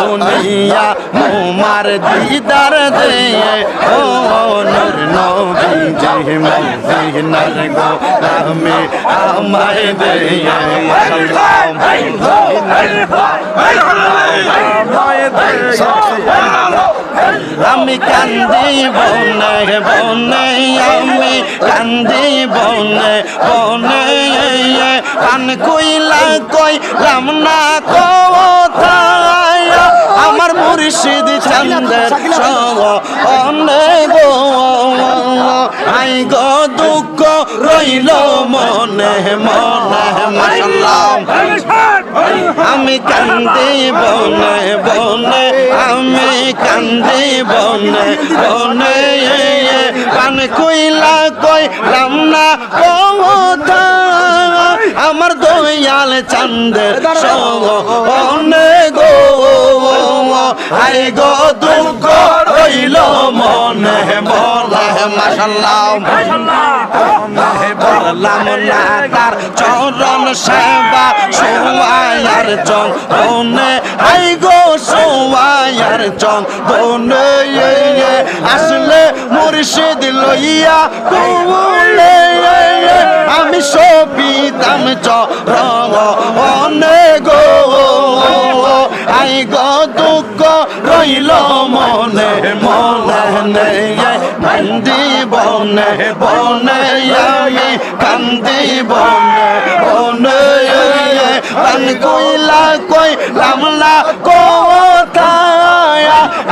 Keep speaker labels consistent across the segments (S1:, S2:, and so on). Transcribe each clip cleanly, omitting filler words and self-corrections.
S1: দুনিয়া তোমার দিদার দে ও নূর নবীজি মদিনার গোলামি আমায় দে আমি কান্দি বনে বনে আমি কান্দি বনে বনে কান কইলা কইলাম না কোথায় আমার মুর্শিদ চন্দের অনেক গো আই গো দুঃখ রইল মনে মনে মাশাআল্লাহ আমি কান্দি বনে বনে আমি কান্দি বনে বনে কান কইলা কইলাম না কোথায় আমার দয়াল চন্দের সনে গো আই গো দুঃখ রইল মনে মনে মাশাআল্লাহ বললাম না তার চরণ সেবা সোয়ার চন্দনে আই গো সোয়ার চন্দনে আসলে মুর্শিদ লইয়া কোলে আমি সবিতাম চরণে গো আই গো দুঃখ রইল মনে মনে কান্দি বনে বনে আমি কান্দি বনে বনে কান কইলা কইলাম না কোথায়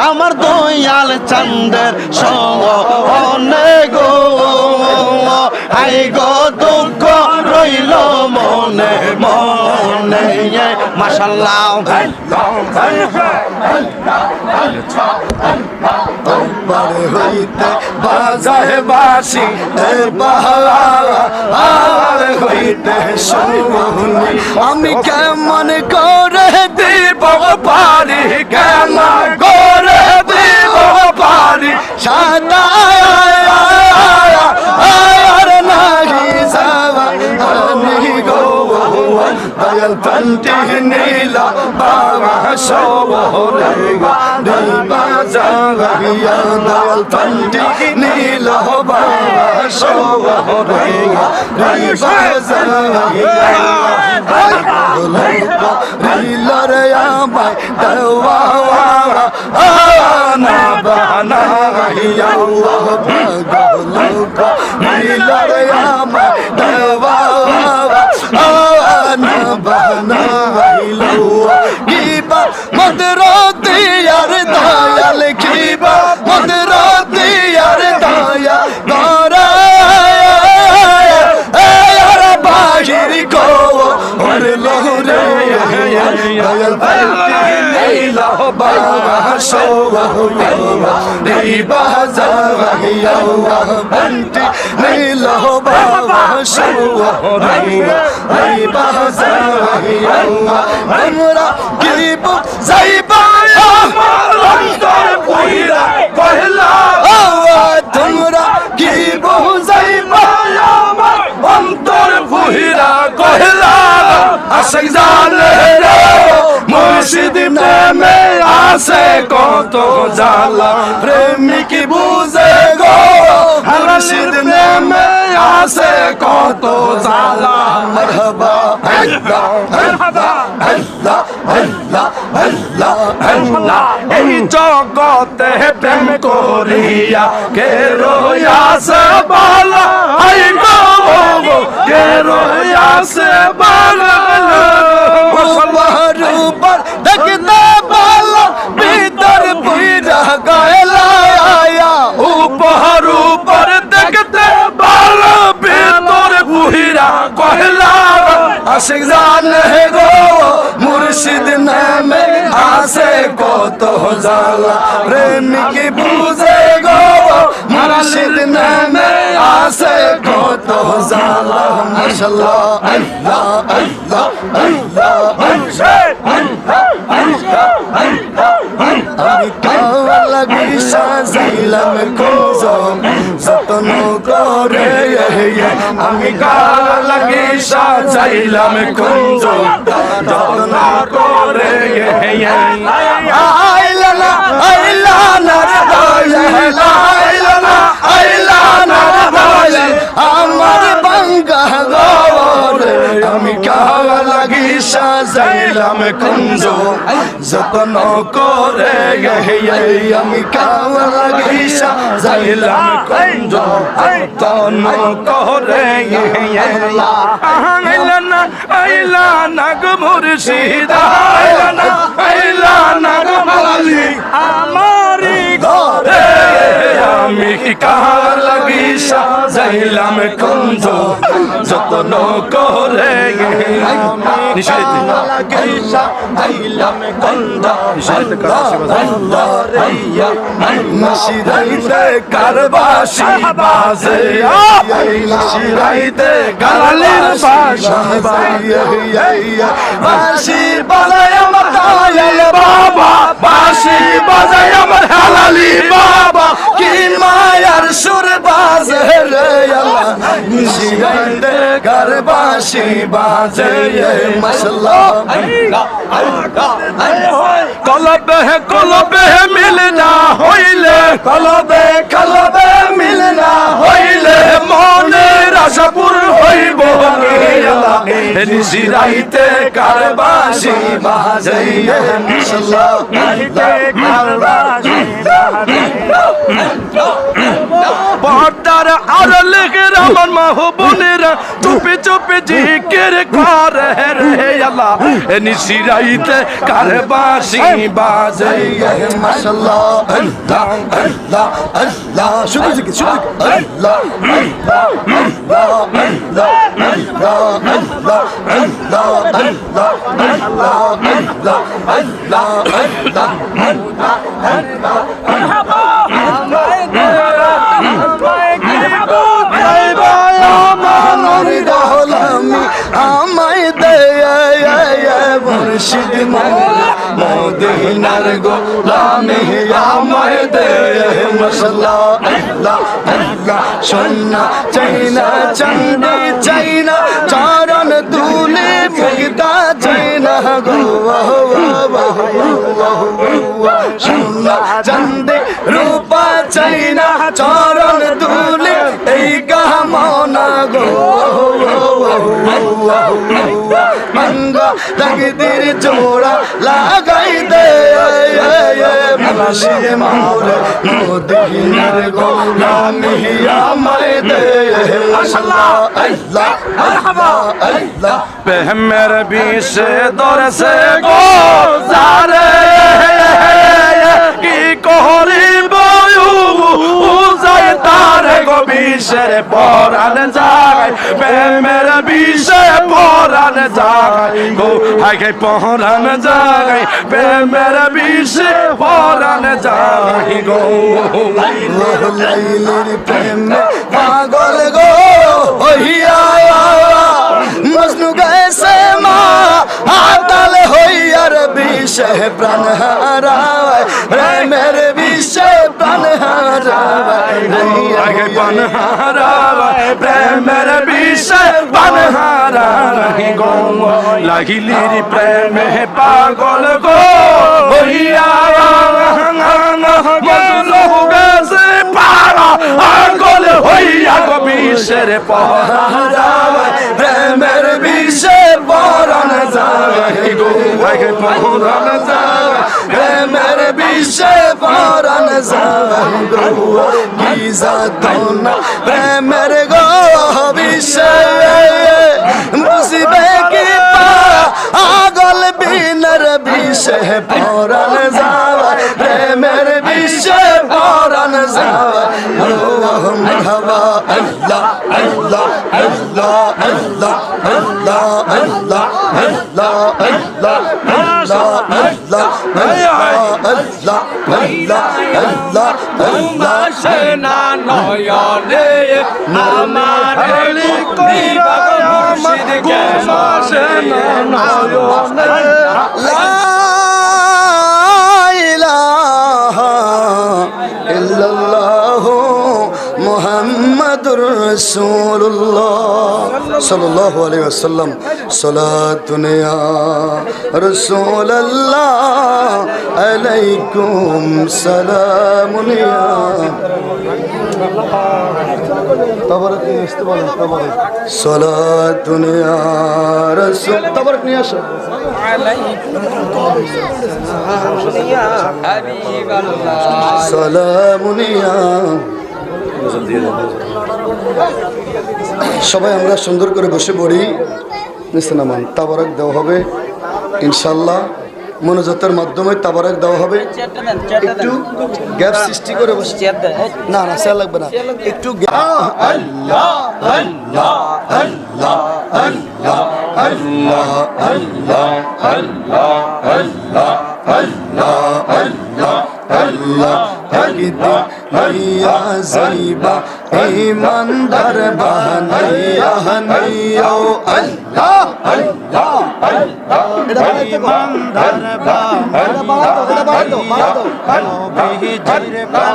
S1: আমার দয়াল চন্দের সনে গো আই গো দুঃখ রইল মনে মনে মাশাআল্লাহ পারে হইতে বাজায় বাসি পাহাড় হইতে শুনি আমি কেমন করে দিব পারি কেমন করে দিব পারি সাদা দয়াল তন্টি নীলা বাবা সবরে বাজাইয়া দয়াল তন্টি নীলা বাবা সবরে বাজাইয়া রে আমায় দেওয়া না বানা আল্লাহ পাগল নীলা রে আমায় দেওয়া কিবা মদরতি আর দয়াল কিবা মদরতি আর দয়া গরা আর বাহির কো আর লহরে দয়াল নীলা বাবা সোয়া রে বাজাইয়া বন্টি নীলা বাবা সোয়া রে বাজাইয়া আমরা গিব যাইবা আমার অন্তর কইরা কইলা তোমরা গিব যাইবা আমার অন্তর কইরা কইলা আশিক জানে রে মুর্শিদ নামে আসে কত জ্বালা প্রেমিক বুঝে গো মুর্শিদ নামে আসে কত জ্বালা মারহাবা আল্লাহ আল্লাহ আল্লাহ আল্লাহ আল্লাহ আল্লাহ এই জগতে প্রেম করিয়া কে রয়াসে বালা আই গো কে রয়াসে বালা উপর দেখতে বালা ভিতর পুইরা গায়লা আয়া উপর উপর দেখতে বালা ভিতর পুইরা কহলা আশিক জানে গো মুর্শিদ নামে আসে কত জ্বালা প্রেমিক বুঝে গো মুর্শিদ নামে আসে কত জ্বালা মাশাআল্লাহ আল্লাহ আল্লাহ আল্লাহ আমি কাওয়া লাগি সাজাইলাম কুঞ্জ যতন করে আমি কাওয়া লাগি সাজাইলাম কুঞ্জ যতন করে আইলা না রে দয়াল আইলা না আইলা না রে দয়াল আমার বাঙ্গা ঘরে আমি কাওয়া লাগি সাজাইলাম কুঞ্জ যতন করে আমি কাওয়া লাগি সাজাইলাম কুঞ্জ যতন করে আইলা না আইলা না গো মুর্শিদ আইলা না গো মালিক আমারি ঘরে আমি কাওয়া লাগি সাজাইলাম কুঞ্জ যতন করে নিশাইতে নিশাইতে কারবাসি বাজে নিশাইতে গালালির বাঁশি বাজায় আমার দয়াল বাবা বাঁশি বাজায় আমার হালালি বাবা কি মায়ার সুর বাজে রে আল্লাহ নিশাইতে কারবাসি বাজে মাশাআল্লাহ কলবে মিলনা হইলে কলবে মিলনা হইলে মনের আশাপুর হইব নিশিরাইতে কারবাসি বাজাইয়ে মাশাআল্লাহ পর্দার আড়ালে আমার মাহবুবেরা চুপে চুপে জিকির করে রে আল্লাহ নিশিরাইতে কারবাসি বাজাইয়ে মাশাআল্লাহ আল্লাহ আল্লাহ আল্লাহ শুধু জিকির শুধু আল্লাহ আল্লাহ আল্লাহ আল্লাহ আল্লাহ আল্লাহ আল্লাহ আল্লাহ আল্লাহ আল্লাহ আল্লাহ আল্লাহ মারহাবা আমায় দে মুর্শিদ মদিনার গোলামি আমায় দে মাশাআল্লাহ আল্লাহ আল্লাহ সোনা চাইনা চাঁদি চাইনা চরণ দুলে মুক্তা চাইনা গো সোনা চাঁদি রূপা চাইনা চরণ দুলে এই কামনা গো মঙ্গা তকদীর জোড়া লাগাই দে মুর্শিদ মাওলা মদিনার গোলামি আমায় দে মাশাআল্লাহ আল্লাহ মারহাবা আল্লাহ প্রেমের বিষে দরসে গো জারে কি করিব উজাই তার গো বিষের পরাণ যায় প্রেমের বিষে পরাণ যায় গো হাই পরাণ যায় প্রেমের বিষে পরাণ যায় গো লাইলির প্রেম পাগল গো হইয়া মজনু গেছে মা আতাল হইয়ার বিষে প্রাণ হারায় প্রেমের বিষে প্রাণ হারায় প্রাণ হারায় প্রেমের বিষে প্রাণ হারায় গো লাগিলির প্রেমে পাগল গো হইয়া মজনু গেছে পারা পাগল হইয়া গো বিষের পরায় প্রেমের বিষে পরাণ যায় গো পরাণ যায় প্রেমের বিষে পরাণ যায় গো গিজা তোনা প্রেমের গো বিষে বুঝিবে কি আগল বিনার বিষে পরাণ যায় প্রেমের বিষে পরাণ যায় মারহাবা আল্লাহ আল্লাহ আল্লাহ আল্লাহ আল্লাহ আল্লাহ আল্লাহ আল্লাহ আল্লাহ আল্লাহ আল্লাহ আল্লাহ আল্লাহ আল্লাহ সেনা নয়নে আমার কইবা মুর্শিদ কে সেনা নয়নে লা ইলাহা ইল্লাল্লাহ মুহাম্মাদুর রাসূলুল্লাহ सल्लल्लाहु अलैहि वसल्लम सलातुन या रसूलल्लाह अलैकुम सलामुन या तबरक নিয়ে আসতে বলেন তবরক সলাতুন ইয়া রাসূল তবরক নিয়ে আসো সালামুন ইয়া সবাই আমরা সুন্দর করে বসে পড়ি নিচে নামান তাবারক দেওয়া হবে ইনশাআল্লাহ মনোজাতের মাধ্যমে তাবারক দেওয়া হবে একটু গ্যাপ সৃষ্টি করে বসে না না সে লাগবে না একটু আল্লাহ আল্লাহ আল্লাহ আল্লাহ আল্লাহ আল্লাহ আল্লাহ আল্লাহ আল্লাহ আল্লাহ আল্লাহ হকিদা মাইয়া যাইবা ঈমানদার বানাইয়া হানিও আল্লাহ আল্লাহ আল্লাহ ঈমানদার বানাইয়া নবী জিরবা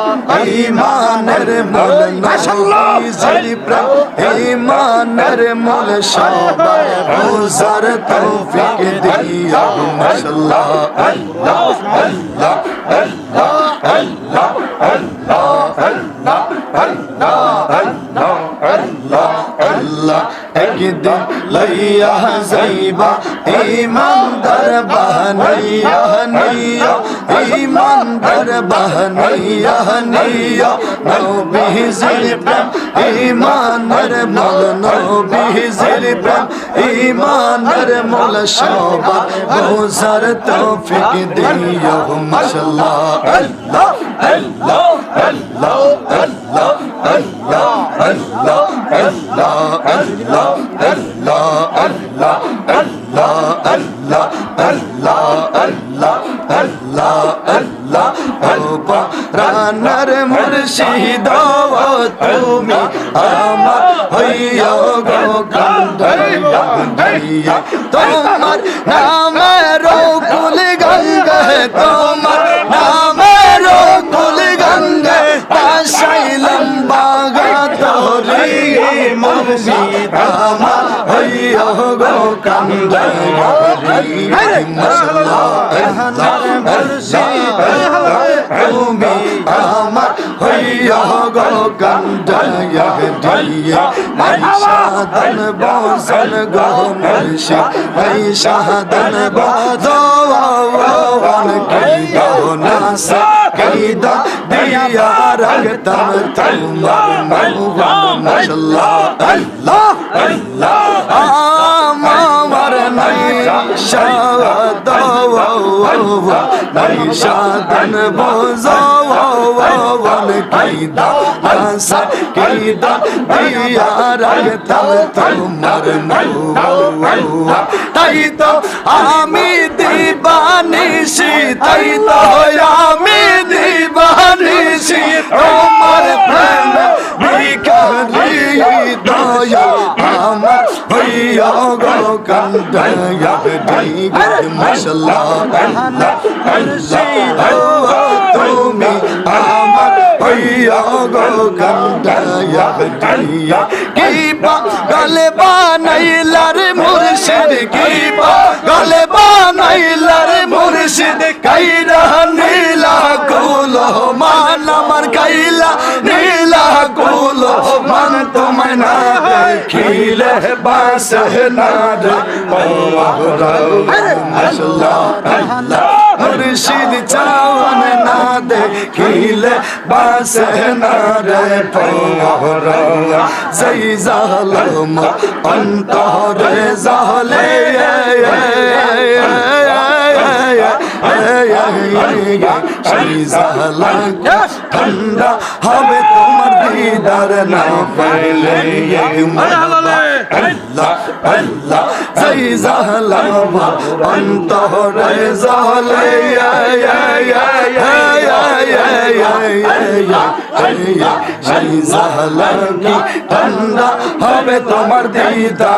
S1: ঈমানের মূল মাশাআল্লাহ জিরবা ঈমানের মূল সবাই বুঝার তৌফিক দিও মাশাআল্লাহ আল্লাহ আল্লাহ আল্লাহ আল্লাহ আল্লাহ আল্লাহ আল্লাহ আল্লাহ আল্লাহ আল্লাহ একদিন লইয়া যাইবা ঈমানদার বানাইয়া নিয়া ঈমানদার বানাইয়া নিয়া নবীজির প্রেম ঈমানের মূল নবীজির প্রেম ঈমানের মূল সবাই বুঝার তৌফিক দিও মাশাআল্লাহ আল্লাহ আল্লাহ আল্লাহ আল্লাহ আল্লাহ আল্লাহ আল্লাহ আল্লাহ আল্লাহ আল্লাহ আল্লাহ আল্লাহ আল্লাহ আল্লাহ আল্লাহ আল্লাহ আল্লাহ প্রাণের মুর্শিদ তুমি আমার হইয়া গো কান্দাইয়া তোমার নামের কুল গঙ্গা তোমার নামের কুল গঙ্গা পাশাইলাম বাগা তোরে মুর্শিদ আমার হইয়া গো কান্দাইয়া মাশাআল্লাহ মুর্শিদ তুমি আমার হইয়া গো কান্দাইয়া দিয়া শাহাদান বসন গো মুর্শিদ এই শাহাদান বজওয়ান কি নাসা কইদা দিয়া রাখতাম তোমার মওলানা মাশাআল্লাহ আল্লাহ আল্লাহ আমার নাই শাহাদান বজওয়ান কইদা নাসা কইদা দিয়া রাখতাম তোমার মওলানা তাই তো আমি দিবানিশি তাই তো আমি দিবানিশি তোমার প্রেম বিকারি দয়া আমার হইয়া গো কান্দাইয়া দিয়া মাশাআল্লাহ আল্লাহ আল্লাহ তুমি আমার হইয়া গো কান্দাইয়া দিয়া কি পাগল বানাইলার মুর্শিদ কি পাগল বানাইলার মুর্শিদ কাইরা নীলা কুলো মান আমার কাইলা নীলা কুলো মান তোমায় না দেখিলে বাস না রে মাশাআল্লাহ আল্লাহ মুর্শিদ চাওয়ান না দেখিলে বাস না রে পরা জয় জালম অন্তরে জালে ঠান্ডা হবে তোমার দিদার না পাইলে আল্লাহ আল্লাহ জয় জালাম অন্তরে জালে ঠান্ডা হবে তোমার দিদার